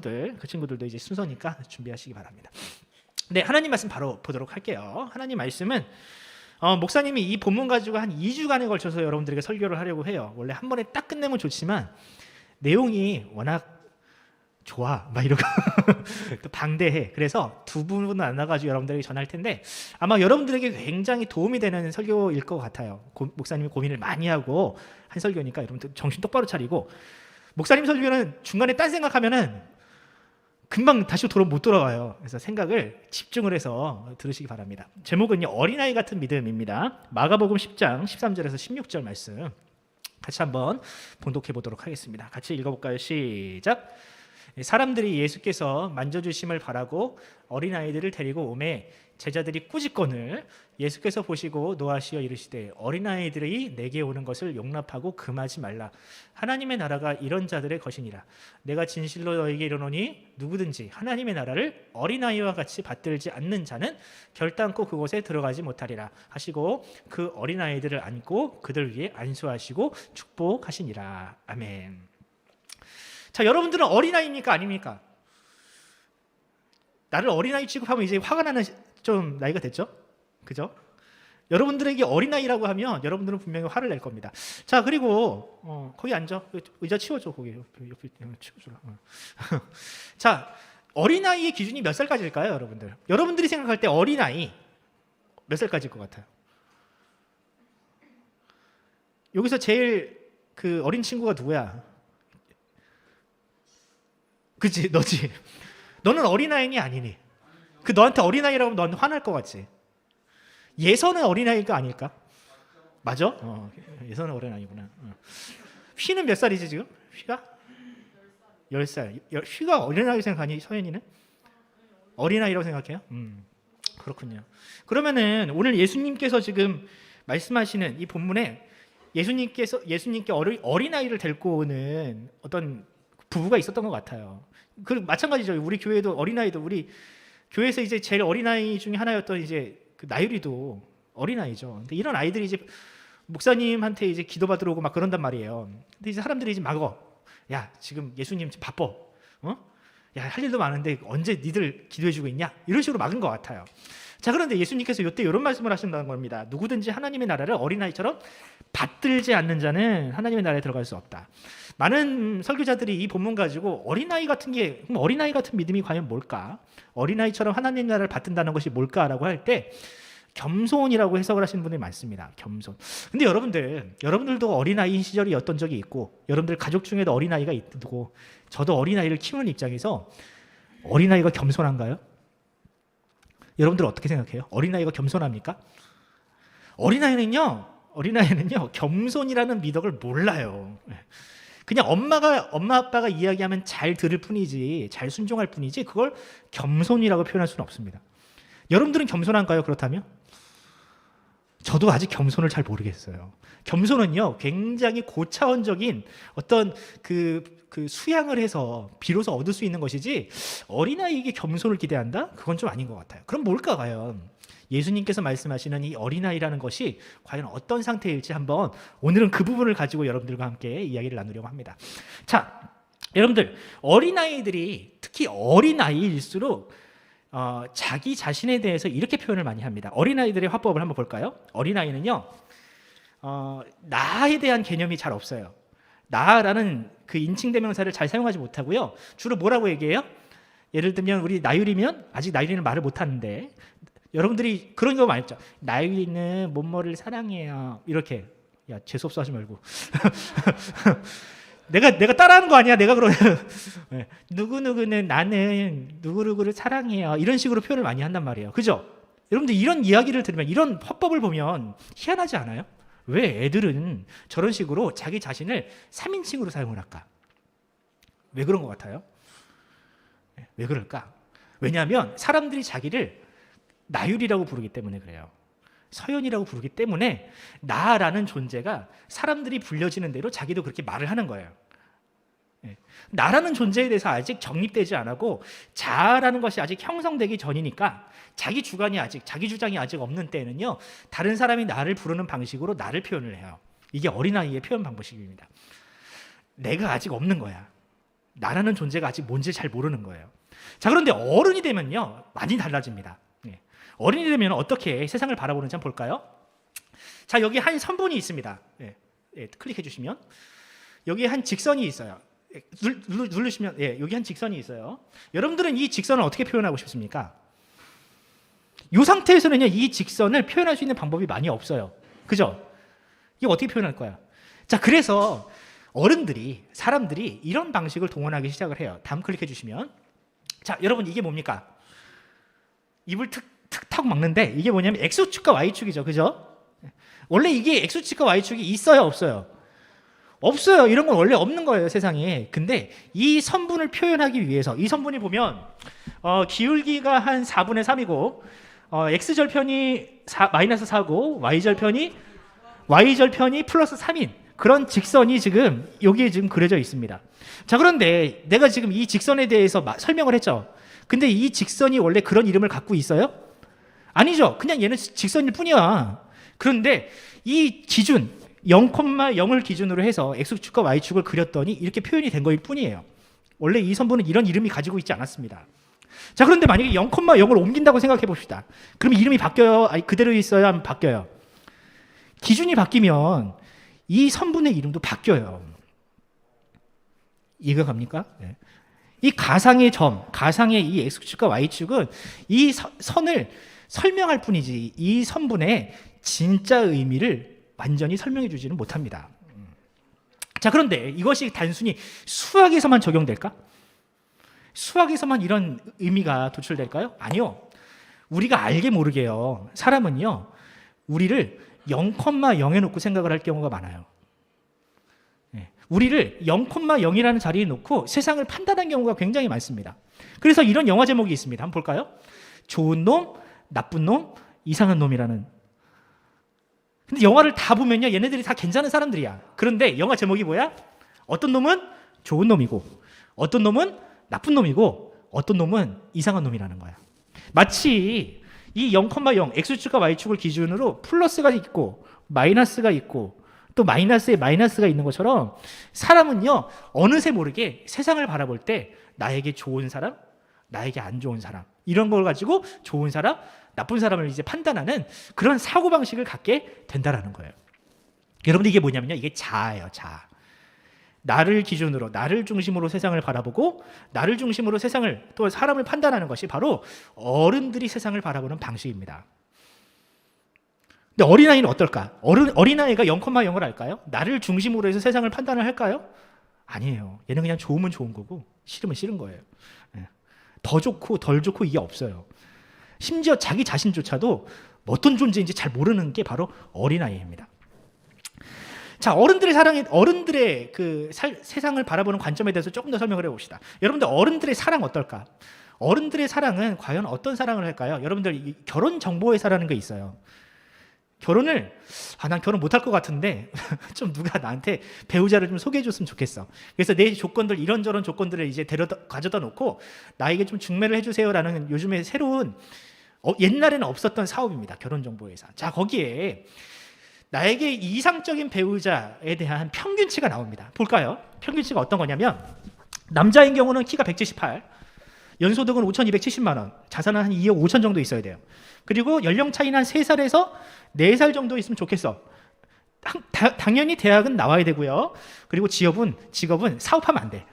그 친구들도 이제 순서니까 준비하시기 바랍니다. 네, 하나님 말씀 바로 보도록 할게요. 하나님 말씀은 목사님이 이 본문 가지고 한 2주간에 걸쳐서 여러분들에게 설교를 하려고 해요. 원래 한 번에 딱 끝내면 좋지만 내용이 워낙 좋아 막 이러고 또 방대해. 그래서 두 분은 안 나가지고 여러분들에게 전할 텐데 아마 여러분들에게 굉장히 도움이 되는 설교일 것 같아요. 목사님이 고민을 많이 하고 한 설교니까 여러분들 정신 똑바로 차리고, 목사님 설교는 중간에 딴 생각하면은 금방 다시 못 돌아와요. 그래서 생각을 집중을 해서 들으시기 바랍니다. 제목은요, 어린아이 같은 믿음입니다. 마가복음 10장 13절에서 16절 말씀 같이 한번 봉독해 보도록 하겠습니다. 같이 읽어볼까요? 시작. 사람들이 예수께서 만져주심을 바라고 어린아이들을 데리고 오매 제자들이 꾸짖거늘 예수께서 보시고 노하시어 이르시되 어린아이들이 내게 오는 것을 용납하고 금하지 말라. 하나님의 나라가 이런 자들의 것이니라. 내가 진실로 너에게 이르노니 누구든지 하나님의 나라를 어린아이와 같이 받들지 않는 자는 결단코 그곳에 들어가지 못하리라 하시고 그 어린아이들을 안고 그들 위에 안수하시고 축복하시니라. 아멘. 자, 여러분들은 어린아이입니까? 아닙니까? 나를 어린아이 취급하면 이제 화가 나는 좀 나이가 됐죠? 그죠? 여러분들에게 어린아이라고 하면 여러분들은 분명히 화를 낼 겁니다. 자, 그리고 거기 앉아. 의자 치워줘. 거기 옆에 치워줘라. 자, 어린아이의 기준이 몇 살까지일까요, 여러분들? 여러분들이 생각할 때 어린아이 몇 살까지일 것 같아요? 여기서 제일 그 어린 친구가 누구야? 그치, 너지. 너는 어린아이니 아니니? 그 너한테 어린아이라고 하면 너는 화날 것 같지? 예선은 어린아이가 아닐까? 맞아? 예선은 어린아이구나. 휘는 몇 살이지 지금? 휘가? 10살. 휘가 어린아이 생각하니? 서연이는? 어린아이라고 생각해요? 그렇군요. 그러면은 오늘 예수님께서 지금 말씀하시는 이 본문에 예수님께 어린아이를 데리고 오는 어떤 부부가 있었던 것 같아요. 그 마찬가지죠. 우리 교회도 어린아이도 우리 교회에서 이제 제일 어린아이 중에 하나였던 이제 그 나율이도 어린아이죠. 근데 이런 아이들이 이제 목사님한테 이제 기도받으러 오고 막 그런단 말이에요. 근데 이제 사람들이 이제 야, 지금 예수님 지금 바빠. 야, 할 일도 많은데 언제 니들 기도해주고 있냐? 이런 식으로 막은 것 같아요. 자, 그런데 예수님께서 이때 이런 말씀을 하신다는 겁니다. 누구든지 하나님의 나라를 어린아이처럼 받들지 않는 자는 하나님의 나라에 들어갈 수 없다. 많은 설교자들이 이 본문 가지고 어린아이 같은 믿음이 과연 뭘까? 어린아이처럼 하나님의 나라를 받든다는 것이 뭘까라고 할 때 겸손이라고 해석을 하시는 분들이 많습니다. 겸손. 근데 여러분들도 어린아이인 시절이 어떤 적이 있고, 여러분들 가족 중에도 어린아이가 있고, 저도 어린아이를 키우는 입장에서 어린아이가 겸손한가요? 여러분들 어떻게 생각해요? 어린아이가 겸손합니까? 어린아이는요 겸손이라는 미덕을 몰라요. 그냥 엄마 아빠가 이야기하면 잘 들을 뿐이지, 잘 순종할 뿐이지 그걸 겸손이라고 표현할 수는 없습니다. 여러분들은 겸손한가요? 그렇다면? 저도 아직 겸손을 잘 모르겠어요. 겸손은요 굉장히 고차원적인 어떤 그 수양을 해서 비로소 얻을 수 있는 것이지, 어린아이에게 겸손을 기대한다? 그건 좀 아닌 것 같아요. 그럼 뭘까 과연? 예수님께서 말씀하시는 이 어린아이라는 것이 과연 어떤 상태일지 한번 오늘은 그 부분을 가지고 여러분들과 함께 이야기를 나누려고 합니다. 자, 여러분들, 어린아이들이 특히 어린아이일수록 자기 자신에 대해서 이렇게 표현을 많이 합니다. 어린아이들의 화법을 한번 볼까요? 어린아이는요 나에 대한 개념이 잘 없어요. 나라는 그 인칭대명사를 잘 사용하지 못하고요, 주로 뭐라고 얘기해요? 예를 들면 우리 나율이면, 아직 나율이는 말을 못하는데 여러분들이 그런 거 많이 했죠. 나율이는 뭐뭐를 사랑해요 이렇게. 야, 재수없어 하지 말고 내가 따라하는 거 아니야. 내가 그러면 누구누구는 나는 누구누구를 사랑해요 이런 식으로 표현을 많이 한단 말이에요. 그죠? 여러분들 이런 이야기를 들으면, 이런 화법을 보면 희한하지 않아요? 왜 애들은 저런 식으로 자기 자신을 3인칭으로 사용을 할까? 왜 그런 것 같아요? 왜 그럴까? 왜냐하면 사람들이 자기를 나율이라고 부르기 때문에 그래요. 서연이라고 부르기 때문에 나라는 존재가 사람들이 불려지는 대로 자기도 그렇게 말을 하는 거예요. 나라는 존재에 대해서 아직 정립되지 않았고 자아라는 것이 아직 형성되기 전이니까 자기 주관이 아직, 자기 주장이 아직 없는 때에는요 다른 사람이 나를 부르는 방식으로 나를 표현을 해요. 이게 어린아이의 표현 방식입니다. 내가 아직 없는 거야. 나라는 존재가 아직 뭔지 잘 모르는 거예요. 자, 그런데 어른이 되면요 많이 달라집니다. 어른이 되면 어떻게 세상을 바라보는지 한번 볼까요? 자, 여기 한 선분이 있습니다. 클릭해 주시면 여기 한 직선이 있어요. 누르시면 여기 한 직선이 있어요. 여러분들은 이 직선을 어떻게 표현하고 싶습니까? 이 상태에서는요 이 직선을 표현할 수 있는 방법이 많이 없어요. 그죠? 이거 어떻게 표현할 거야? 자, 그래서 사람들이 이런 방식을 동원하기 시작을 해요. 다음 클릭해 주시면, 자, 여러분 이게 뭡니까? 입을 탁 막는데 이게 뭐냐면 X축과 Y축이죠. 그죠? 원래 이게 X축과 Y축이 있어요, 없어요? 없어요. 이런 건 원래 없는 거예요, 세상에. 근데 이 선분을 표현하기 위해서, 이 선분이 보면 기울기가 한 4분의 3이고 X절편이 마이너스 4고 Y절편이 플러스 3인 그런 직선이 지금 여기에 지금 그려져 있습니다. 자, 그런데 내가 지금 이 직선에 대해서 설명을 했죠. 근데 이 직선이 원래 그런 이름을 갖고 있어요? 아니죠. 그냥 얘는 직선일 뿐이야. 그런데 이 기준 0,0을 기준으로 해서 X축과 Y축을 그렸더니 이렇게 표현이 된 거일 뿐이에요. 원래 이 선분은 이런 이름이 가지고 있지 않았습니다. 자, 그런데 만약에 0,0을 옮긴다고 생각해 봅시다. 그럼 이름이 바뀌어요? 아니, 그대로 있어요? 하면 바뀌어요? 기준이 바뀌면 이 선분의 이름도 바뀌어요. 이해가 갑니까? 네. 이 가상의 점, 가상의 이 X축과 Y축은 이 선을 설명할 뿐이지 이 선분의 진짜 의미를 완전히 설명해 주지는 못합니다. 자, 그런데 이것이 단순히 수학에서만 적용될까? 수학에서만 이런 의미가 도출될까요? 아니요. 우리가 알게 모르게요. 사람은요, 우리를 0,0에 놓고 생각을 할 경우가 많아요. 우리를 0,0이라는 자리에 놓고 세상을 판단하는 경우가 굉장히 많습니다. 그래서 이런 영화 제목이 있습니다. 한번 볼까요? 좋은 놈, 나쁜 놈, 이상한 놈이라는. 근데 영화를 다 보면요, 얘네들이 다 괜찮은 사람들이야. 그런데 영화 제목이 뭐야? 어떤 놈은 좋은 놈이고, 어떤 놈은 나쁜 놈이고, 어떤 놈은 이상한 놈이라는 거야. 마치 이 0,0 X축과 Y축을 기준으로 플러스가 있고 마이너스가 있고 또 마이너스에 마이너스가 있는 것처럼 사람은요 어느새 모르게 세상을 바라볼 때 나에게 좋은 사람, 나에게 안 좋은 사람 이런 걸 가지고 좋은 사람, 나쁜 사람을 이제 판단하는 그런 사고방식을 갖게 된다라는 거예요. 여러분 이게 뭐냐면요, 이게 자아예요. 자아. 나를 기준으로, 나를 중심으로 세상을 바라보고 나를 중심으로 세상을 또 사람을 판단하는 것이 바로 어른들이 세상을 바라보는 방식입니다. 근데 어린아이는 어떨까? 어린아이가 0,0을 할까요? 나를 중심으로 해서 세상을 판단을 할까요? 아니에요. 얘는 그냥 좋으면 좋은 거고 싫으면 싫은 거예요. 더 좋고 덜 좋고 이게 없어요. 심지어 자기 자신조차도 어떤 존재인지 잘 모르는 게 바로 어린아이입니다. 자, 어른들의 그 세상을 바라보는 관점에 대해서 조금 더 설명을 해봅시다. 여러분들 어른들의 사랑 어떨까? 어른들의 사랑은 과연 어떤 사랑을 할까요? 여러분들 결혼 정보회사라는 게 있어요. 난 결혼 못할 것 같은데 좀 누가 나한테 배우자를 좀 소개해 줬으면 좋겠어. 그래서 내 조건들 이런저런 조건들을 이제 가져다 놓고 나에게 좀 중매를 해주세요라는 요즘에 새로운 옛날에는 없었던 사업입니다. 결혼 정보회사. 자, 거기에 나에게 이상적인 배우자에 대한 평균치가 나옵니다. 볼까요? 평균치가 어떤 거냐면 남자인 경우는 키가 178, 연소득은 5,270만 원, 자산은 한 2억 5천 정도 있어야 돼요. 그리고 연령 차이는 한 3살에서 4살 정도 있으면 좋겠어. 당연히 대학은 나와야 되고요. 그리고 직업은 사업하면 안 돼.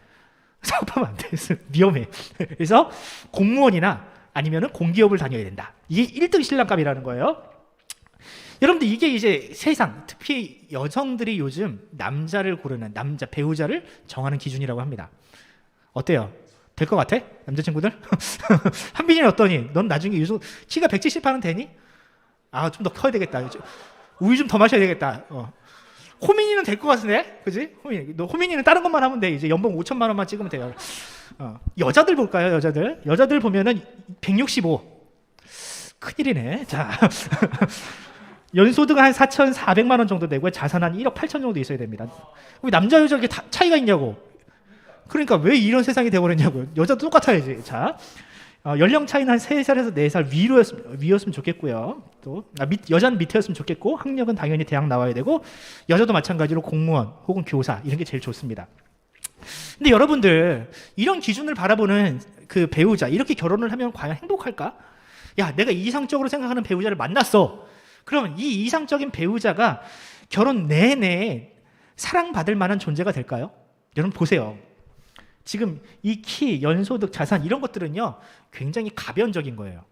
사업하면 안 돼. 위험해. 그래서 공무원이나 아니면 공기업을 다녀야 된다. 이게 1등 신랑감이라는 거예요. 여러분들 이게 이제 세상, 특히 여성들이 요즘 남자를 고르는 남자 배우자를 정하는 기준이라고 합니다. 어때요? 될 것 같아? 남자친구들? 한빈이는 어떠니? 넌 나중에 키가 178은 되니? 좀 더 커야 되겠다. 우유 좀 더 마셔야 되겠다. 호민이는 될 것 같은데? 그지? 호민이는 다른 것만 하면 돼. 이제 연봉 5천만 원만 찍으면 돼요. 여자들 볼까요? 여자들 보면은 165. 큰일이네. 자. 연소득은 한 4,400만 원 정도 되고 자산 한 1억 8천 정도 있어야 됩니다. 왜 남자 여자 이렇게 차이가 있냐고. 그러니까 왜 이런 세상이 되어버렸냐고. 여자도 똑같아야지. 자, 연령 차이는 한 3살에서 4살 위였으면 좋겠고요. 또 여자는 밑에였으면 좋겠고 학력은 당연히 대학 나와야 되고 여자도 마찬가지로 공무원 혹은 교사 이런 게 제일 좋습니다. 근데 여러분들 이런 기준을 바라보는 그 배우자 이렇게 결혼을 하면 과연 행복할까? 야, 내가 이상적으로 생각하는 배우자를 만났어. 그러면 이 이상적인 배우자가 결혼 내내 사랑받을 만한 존재가 될까요? 여러분 보세요. 지금 이 키, 연소득, 자산 이런 것들은요 굉장히 가변적인 거예요.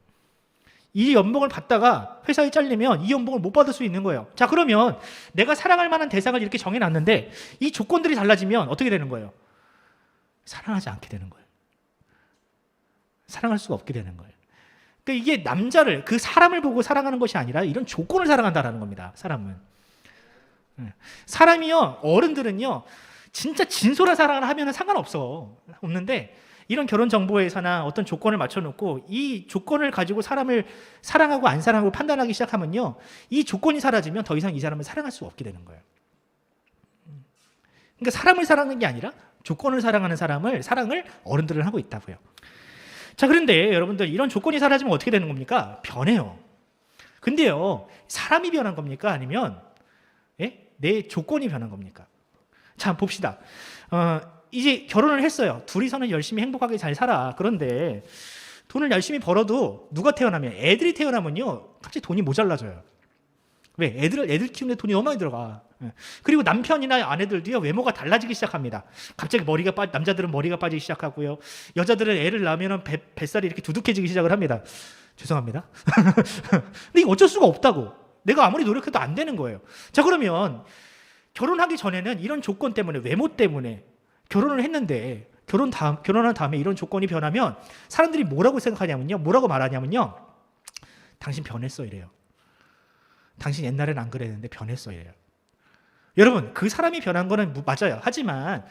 이 연봉을 받다가 회사에 잘리면 이 연봉을 못 받을 수 있는 거예요. 자, 그러면 내가 사랑할 만한 대상을 이렇게 정해놨는데 이 조건들이 달라지면 어떻게 되는 거예요? 사랑하지 않게 되는 거예요. 사랑할 수가 없게 되는 거예요. 그러니까 이게 남자를, 그 사람을 보고 사랑하는 것이 아니라 이런 조건을 사랑한다는 겁니다. 사람은. 사람이요, 어른들은요 진짜 진솔한 사랑을 하면 없는데 이런 결혼정보회사나 어떤 조건을 맞춰놓고 이 조건을 가지고 사람을 사랑하고 안 사랑하고 판단하기 시작하면요 이 조건이 사라지면 더 이상 이 사람을 사랑할 수가 없게 되는 거예요. 그러니까 사람을 사랑하는 게 아니라 조건을 사랑하는 사랑을 어른들은 하고 있다고요. 자, 그런데 여러분들 이런 조건이 사라지면 어떻게 되는 겁니까? 변해요. 근데요 사람이 변한 겁니까? 아니면 내 조건이 변한 겁니까? 자, 봅시다. 이제 결혼을 했어요. 둘이서는 열심히 행복하게 잘 살아. 그런데 돈을 열심히 벌어도 누가 태어나면, 애들이 태어나면요 갑자기 돈이 모자라져요. 왜? 애들 키우는데 돈이 너무 많이 들어가. 그리고 남편이나 아내들도요 외모가 달라지기 시작합니다. 갑자기 남자들은 머리가 빠지기 시작하고요, 여자들은 애를 낳으면 뱃살이 이렇게 두둑해지기 시작을 합니다. 죄송합니다. 근데 이게 어쩔 수가 없다고. 내가 아무리 노력해도 안 되는 거예요. 자, 그러면 결혼하기 전에는 이런 조건 때문에, 외모 때문에 결혼을 했는데 결혼한 다음에 이런 조건이 변하면 사람들이 뭐라고 생각하냐면요, 뭐라고 말하냐면요, 당신 변했어 이래요. 당신 옛날엔 안 그랬는데 변했어 이래요. 여러분, 그 사람이 변한 거는 맞아요. 하지만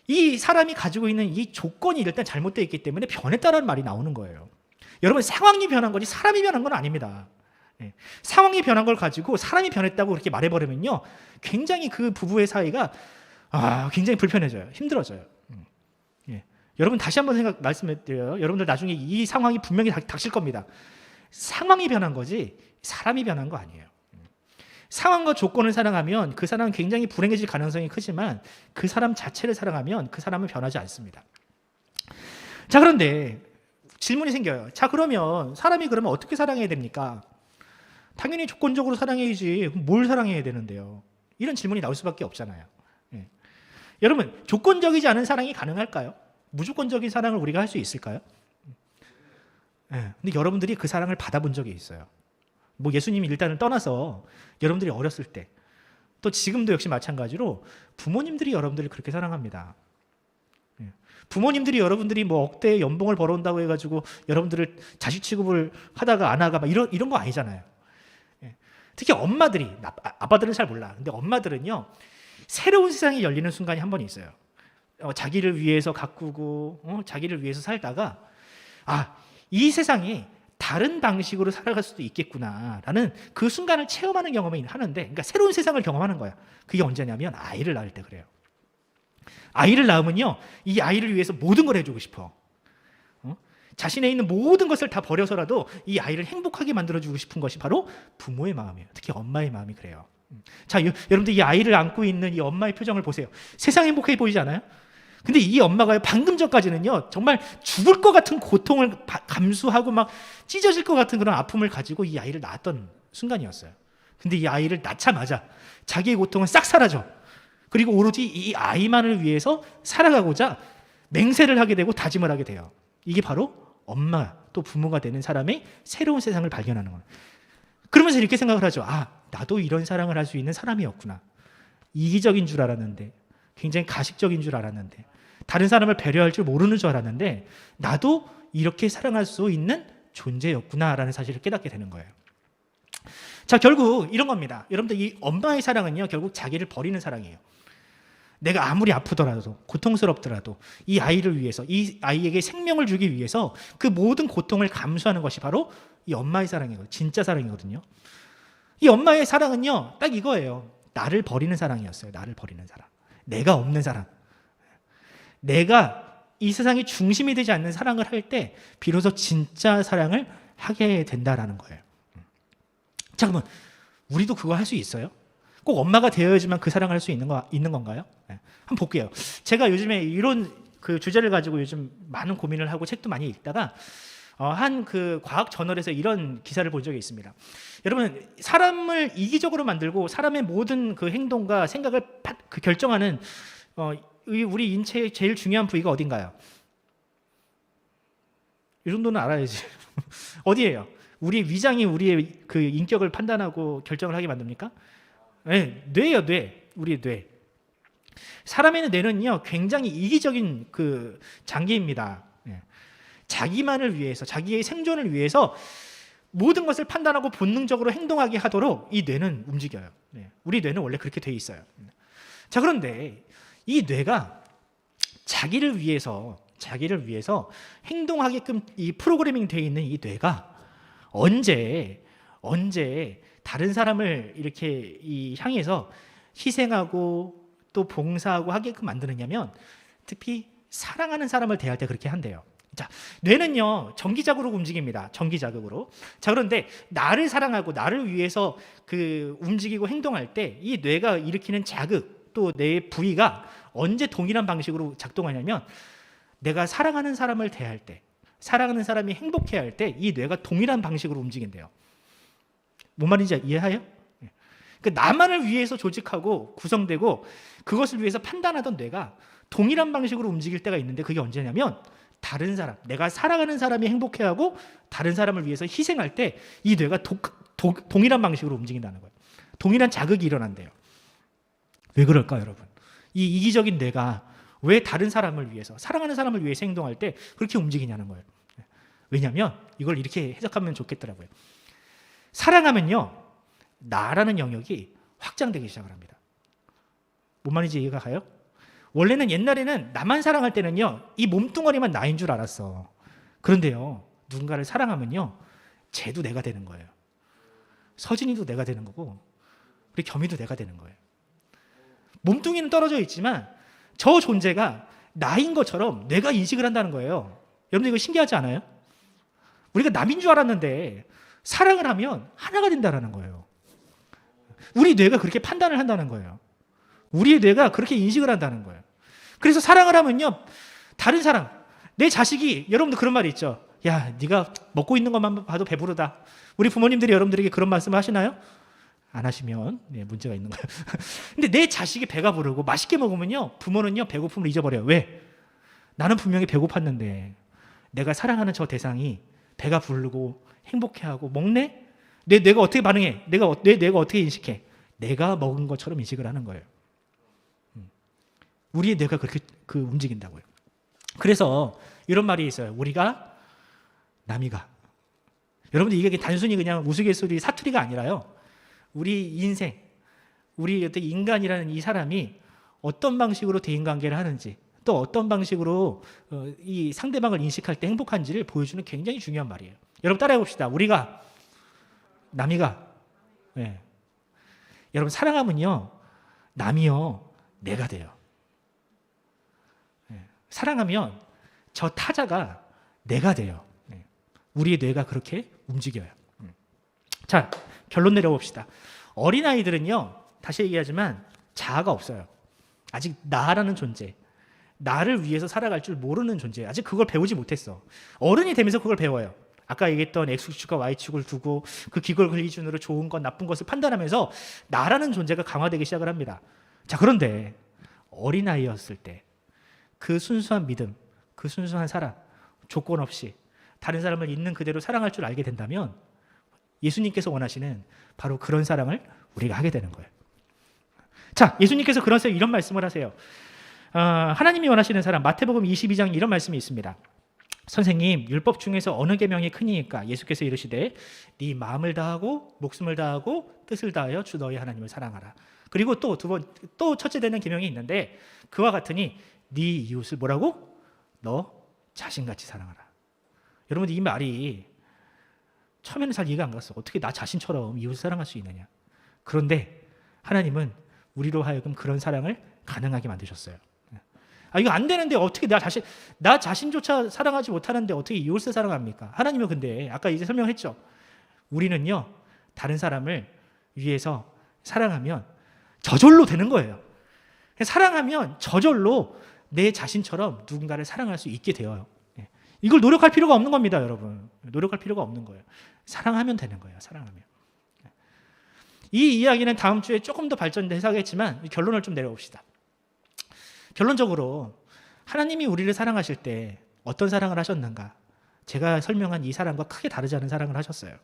이 사람이 가지고 있는 이 조건이 일단 잘못되어 있기 때문에 변했다는 말이 나오는 거예요. 여러분, 상황이 변한 거지 사람이 변한 건 아닙니다. 상황이 변한 걸 가지고 사람이 변했다고 그렇게 말해버리면요 굉장히 그 부부의 사이가 굉장히 불편해져요. 힘들어져요. 여러분, 다시 한번 말씀드려요. 여러분들 나중에 이 상황이 분명히 닥칠 겁니다. 상황이 변한 거지 사람이 변한 거 아니에요. 상황과 조건을 사랑하면 그 사람은 굉장히 불행해질 가능성이 크지만 그 사람 자체를 사랑하면 그 사람은 변하지 않습니다. 자, 그런데 질문이 생겨요. 자, 그러면 사람이 그러면 어떻게 사랑해야 됩니까? 당연히 조건적으로 사랑해야지. 뭘 사랑해야 되는데요? 이런 질문이 나올 수밖에 없잖아요. 여러분, 조건적이지 않은 사랑이 가능할까요? 무조건적인 사랑을 우리가 할 수 있을까요? 근데 여러분들이 그 사랑을 받아본 적이 있어요. 뭐 예수님이 일단은 떠나서 여러분들이 어렸을 때, 또 지금도 역시 마찬가지로 부모님들이 여러분들을 그렇게 사랑합니다. 부모님들이 여러분들이 뭐 억대의 연봉을 벌어온다고 해가지고 여러분들을 자식 취급을 하다가 안 하가 막 이런 거 아니잖아요. 특히 엄마들이, 아빠들은 잘 몰라. 근데 엄마들은요 새로운 세상이 열리는 순간이 한 번 있어요. 자기를 위해서 가꾸고 자기를 위해서 살다가 이 세상이 다른 방식으로 살아갈 수도 있겠구나라는 그 순간을 체험하는 경험이 하는데, 그러니까 새로운 세상을 경험하는 거야. 그게 언제냐면 아이를 낳을 때 그래요. 아이를 낳으면요 이 아이를 위해서 모든 걸 해주고 싶어. 자신에 있는 모든 것을 다 버려서라도 이 아이를 행복하게 만들어주고 싶은 것이 바로 부모의 마음이에요. 특히 엄마의 마음이 그래요. 자, 여러분들 이 아이를 안고 있는 이 엄마의 표정을 보세요. 세상 행복해 보이지 않아요? 근데 이 엄마가 방금 전까지는요 정말 죽을 것 같은 고통을 감수하고 막 찢어질 것 같은 그런 아픔을 가지고 이 아이를 낳았던 순간이었어요. 근데 이 아이를 낳자마자 자기의 고통은 싹 사라져. 그리고 오로지 이 아이만을 위해서 살아가고자 맹세를 하게 되고 다짐을 하게 돼요. 이게 바로 엄마 또 부모가 되는 사람의 새로운 세상을 발견하는 거예요. 그러면서 이렇게 생각을 하죠. 나도 이런 사랑을 할 수 있는 사람이었구나. 이기적인 줄 알았는데, 굉장히 가식적인 줄 알았는데, 다른 사람을 배려할 줄 모르는 줄 알았는데 나도 이렇게 사랑할 수 있는 존재였구나라는 사실을 깨닫게 되는 거예요. 자, 결국 이런 겁니다. 여러분들, 이 엄마의 사랑은요 결국 자기를 버리는 사랑이에요. 내가 아무리 아프더라도 고통스럽더라도 이 아이를 위해서, 이 아이에게 생명을 주기 위해서 그 모든 고통을 감수하는 것이 바로 이 엄마의 사랑이거든요. 진짜 사랑이거든요. 이 엄마의 사랑은요 딱 이거예요. 나를 버리는 사랑이었어요. 나를 버리는 사랑. 내가 없는 사랑. 내가 이 세상의 중심이 되지 않는 사랑을 할 때 비로소 진짜 사랑을 하게 된다라는 거예요. 자, 그러면 우리도 그거 할 수 있어요? 꼭 엄마가 되어야지만 그 사랑을 할 수 있는 건가요? 네. 한번 볼게요. 제가 요즘에 이런 그 주제를 가지고 요즘 많은 고민을 하고 책도 많이 읽다가 한 그 과학 저널에서 이런 기사를 본 적이 있습니다. 여러분, 사람을 이기적으로 만들고 사람의 모든 그 행동과 생각을 그 결정하는 우리 인체의 제일 중요한 부위가 어딘가요? 이 정도는 알아야지. 어디예요? 우리 위장이 우리의 그 인격을 판단하고 결정을 하게 만듭니까? 네, 뇌예요, 뇌. 우리의 뇌. 사람의 뇌는요, 굉장히 이기적인 그 장기입니다. 네. 자기만을 위해서, 자기의 생존을 위해서 모든 것을 판단하고 본능적으로 행동하게 하도록 이 뇌는 움직여요. 네. 우리 뇌는 원래 그렇게 돼 있어요. 자, 그런데 이 뇌가 자기를 위해서 행동하게끔 이 프로그래밍 되어 있는 이 뇌가 언제 다른 사람을 이렇게 향해서 희생하고 또 봉사하고 하게끔 만드느냐면 특히 사랑하는 사람을 대할 때 그렇게 한대요. 자, 뇌는요 전기자극으로 움직입니다. 전기자극으로. 자, 그런데 나를 사랑하고 나를 위해서 그 움직이고 행동할 때 이 뇌가 일으키는 자극 또 내 부위가 언제 동일한 방식으로 작동하냐면 내가 사랑하는 사람을 대할 때, 사랑하는 사람이 행복해할 때 이 뇌가 동일한 방식으로 움직인대요. 뭔 말인지 이해해요? 그러니까 나만을 위해서 조직하고 구성되고 그것을 위해서 판단하던 뇌가 동일한 방식으로 움직일 때가 있는데 그게 언제냐면 다른 사람, 내가 사랑하는 사람이 행복해하고 다른 사람을 위해서 희생할 때 이 뇌가 동일한 방식으로 움직인다는 거예요. 동일한 자극이 일어난대요. 왜 그럴까요, 여러분? 이 이기적인 뇌가 왜 다른 사람을 위해서, 사랑하는 사람을 위해서 행동할 때 그렇게 움직이냐는 거예요. 왜냐하면 이걸 이렇게 해석하면 좋겠더라고요. 사랑하면요, 나라는 영역이 확장되기 시작을 합니다. 뭔 말인지 이해가 가요? 원래는 옛날에는 나만 사랑할 때는요, 이 몸뚱아리만 나인 줄 알았어. 그런데요, 누군가를 사랑하면요, 쟤도 내가 되는 거예요. 서진이도 내가 되는 거고, 우리 겸이도 내가 되는 거예요. 몸뚱이는 떨어져 있지만 저 존재가 나인 것처럼 내가 인식을 한다는 거예요. 여러분들 이거 신기하지 않아요? 우리가 남인 줄 알았는데 사랑을 하면 하나가 된다는 거예요. 우리 뇌가 그렇게 판단을 한다는 거예요. 우리의 뇌가 그렇게 인식을 한다는 거예요. 그래서 사랑을 하면요, 다른 사람, 내 자식이, 여러분들 그런 말이 있죠. 야, 네가 먹고 있는 것만 봐도 배부르다. 우리 부모님들이 여러분들에게 그런 말씀을 하시나요? 안 하시면 문제가 있는 거예요. 근데 내 자식이 배가 부르고 맛있게 먹으면요, 부모는요 배고픔을 잊어버려요. 왜? 나는 분명히 배고팠는데 내가 사랑하는 저 대상이 배가 부르고 행복해하고 먹네? 내 뇌가 어떻게 반응해? 내 뇌가 어떻게 인식해? 내가 먹은 것처럼 인식을 하는 거예요. 우리의 뇌가 그렇게 움직인다고요. 그래서 이런 말이 있어요. 우리가 남이가. 여러분들 이게 단순히 그냥 우스갯소리 사투리가 아니라요. 우리 인생, 우리 어떤 인간이라는 이 사람이 어떤 방식으로 대인관계를 하는지 또 어떤 방식으로 이 상대방을 인식할 때 행복한지를 보여주는 굉장히 중요한 말이에요. 여러분 따라해 봅시다. 우리가 남이가. 네. 여러분 사랑하면요, 남이요 내가 돼요. 네. 사랑하면 저 타자가 내가 돼요. 네. 우리의 뇌가 그렇게 움직여요. 자, 결론 내려봅시다. 어린아이들은요, 다시 얘기하지만 자아가 없어요. 아직 나라는 존재, 나를 위해서 살아갈 줄 모르는 존재예요. 아직 그걸 배우지 못했어. 어른이 되면서 그걸 배워요. 아까 얘기했던 X축과 Y축을 두고 그 기골 기준으로 좋은 것, 나쁜 것을 판단하면서 나라는 존재가 강화되기 시작을 합니다. 자, 그런데 어린아이였을 때 그 순수한 믿음, 그 순수한 사랑, 조건 없이 다른 사람을 있는 그대로 사랑할 줄 알게 된다면 예수님께서 원하시는 바로 그런 사랑을 우리가 하게 되는 거예요. 자, 예수님께서 그래서 이런 말씀을 하세요. 하나님이 원하시는 사람, 마태복음 22장 이런 말씀이 있습니다. 선생님, 율법 중에서 어느 계명이 크니까? 예수께서 이르시되 네 마음을 다하고 목숨을 다하고 뜻을 다하여 주 너희 하나님을 사랑하라. 그리고 또 첫째 되는 계명이 있는데 그와 같으니 네 이웃을 뭐라고? 너 자신같이 사랑하라. 여러분, 이 말이 처음에는 잘 이해가 안 갔어. 어떻게 나 자신처럼 이웃을 사랑할 수 있느냐. 그런데 하나님은 우리로 하여금 그런 사랑을 가능하게 만드셨어요. 이거 안 되는데 어떻게 나 자신조차 사랑하지 못하는데 어떻게 이웃을 사랑합니까? 하나님은 근데 아까 이제 설명했죠. 우리는요, 다른 사람을 위해서 사랑하면 저절로 되는 거예요. 사랑하면 저절로 내 자신처럼 누군가를 사랑할 수 있게 되어요. 이걸 노력할 필요가 없는 겁니다, 여러분. 노력할 필요가 없는 거예요. 사랑하면 되는 거예요. 사랑하면. 이 이야기는 다음 주에 조금 더 발전돼서 하겠지만 결론을 좀 내려봅시다. 결론적으로 하나님이 우리를 사랑하실 때 어떤 사랑을 하셨는가? 제가 설명한 이 사랑과 크게 다르지 않은 사랑을 하셨어요.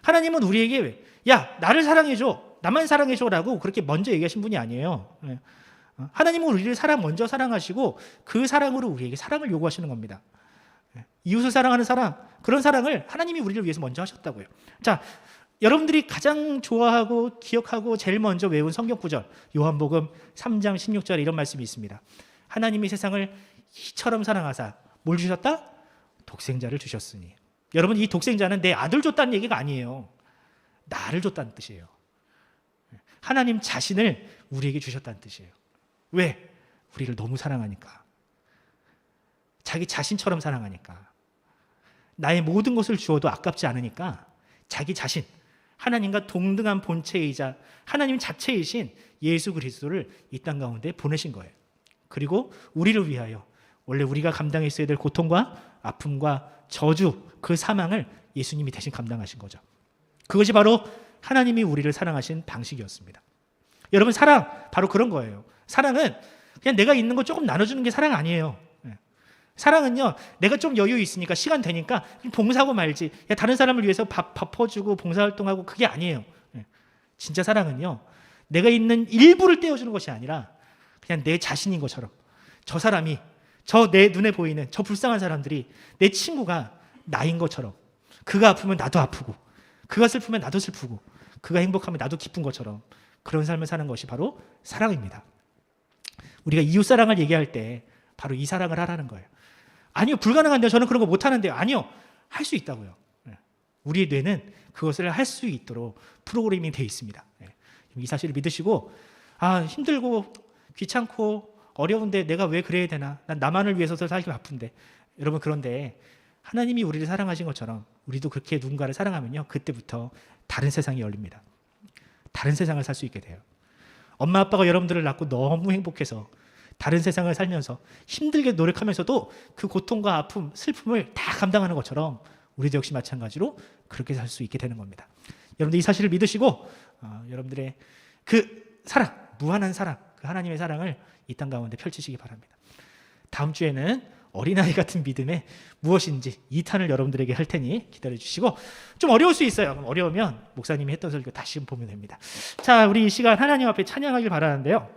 하나님은 우리에게 야, 나를 사랑해줘, 나만 사랑해줘라고 그렇게 먼저 얘기하신 분이 아니에요. 하나님은 우리를 먼저 사랑하시고 그 사랑으로 우리에게 사랑을 요구하시는 겁니다. 이웃을 사랑하는 사랑, 그런 사랑을 하나님이 우리를 위해서 먼저 하셨다고요. 자, 여러분들이 가장 좋아하고 기억하고 제일 먼저 외운 성경 구절, 요한복음 3장 16절에 이런 말씀이 있습니다. 하나님이 세상을 이처럼 사랑하사 뭘 주셨다? 독생자를 주셨으니. 여러분, 이 독생자는 내 아들 줬다는 얘기가 아니에요. 나를 줬다는 뜻이에요. 하나님 자신을 우리에게 주셨다는 뜻이에요. 왜? 우리를 너무 사랑하니까. 자기 자신처럼 사랑하니까. 나의 모든 것을 주어도 아깝지 않으니까 자기 자신, 하나님과 동등한 본체이자 하나님 자체이신 예수 그리스도를 이 땅 가운데 보내신 거예요. 그리고 우리를 위하여 원래 우리가 감당했어야 될 고통과 아픔과 저주, 그 사망을 예수님이 대신 감당하신 거죠. 그것이 바로 하나님이 우리를 사랑하신 방식이었습니다. 여러분, 사랑 바로 그런 거예요. 사랑은 그냥 내가 있는 거 조금 나눠주는 게 사랑 아니에요. 사랑은요, 내가 좀 여유 있으니까 시간 되니까 봉사하고 말지, 야, 다른 사람을 위해서 밥 퍼주고 봉사활동하고, 그게 아니에요. 진짜 사랑은요, 내가 있는 일부를 떼어주는 것이 아니라 그냥 내 자신인 것처럼, 저 사람이, 저 내 눈에 보이는 저 불쌍한 사람들이 내 친구가 나인 것처럼, 그가 아프면 나도 아프고, 그가 슬프면 나도 슬프고, 그가 행복하면 나도 기쁜 것처럼 그런 삶을 사는 것이 바로 사랑입니다. 우리가 이웃사랑을 얘기할 때 바로 이 사랑을 하라는 거예요. 아니요, 불가능한데요, 저는 그런 거 못하는데요. 아니요, 할 수 있다고요. 우리의 뇌는 그것을 할 수 있도록 프로그래밍이 되어 있습니다. 이 사실을 믿으시고, 아, 힘들고 귀찮고 어려운데 내가 왜 그래야 되나, 난 나만을 위해서 살기 바쁜데. 여러분, 그런데 하나님이 우리를 사랑하신 것처럼 우리도 그렇게 누군가를 사랑하면요, 그때부터 다른 세상이 열립니다. 다른 세상을 살 수 있게 돼요. 엄마 아빠가 여러분들을 낳고 너무 행복해서 다른 세상을 살면서 힘들게 노력하면서도 그 고통과 아픔, 슬픔을 다 감당하는 것처럼 우리도 역시 마찬가지로 그렇게 살 수 있게 되는 겁니다. 여러분들 이 사실을 믿으시고 여러분들의 그 사랑, 무한한 사랑, 그 하나님의 사랑을 이 땅 가운데 펼치시기 바랍니다. 다음 주에는 어린아이 같은 믿음의 무엇인지 2탄을 여러분들에게 할 테니 기다려주시고, 좀 어려울 수 있어요. 어려우면 목사님이 했던 설교 다시 보면 됩니다. 자, 우리 이 시간 하나님 앞에 찬양하길 바라는데요.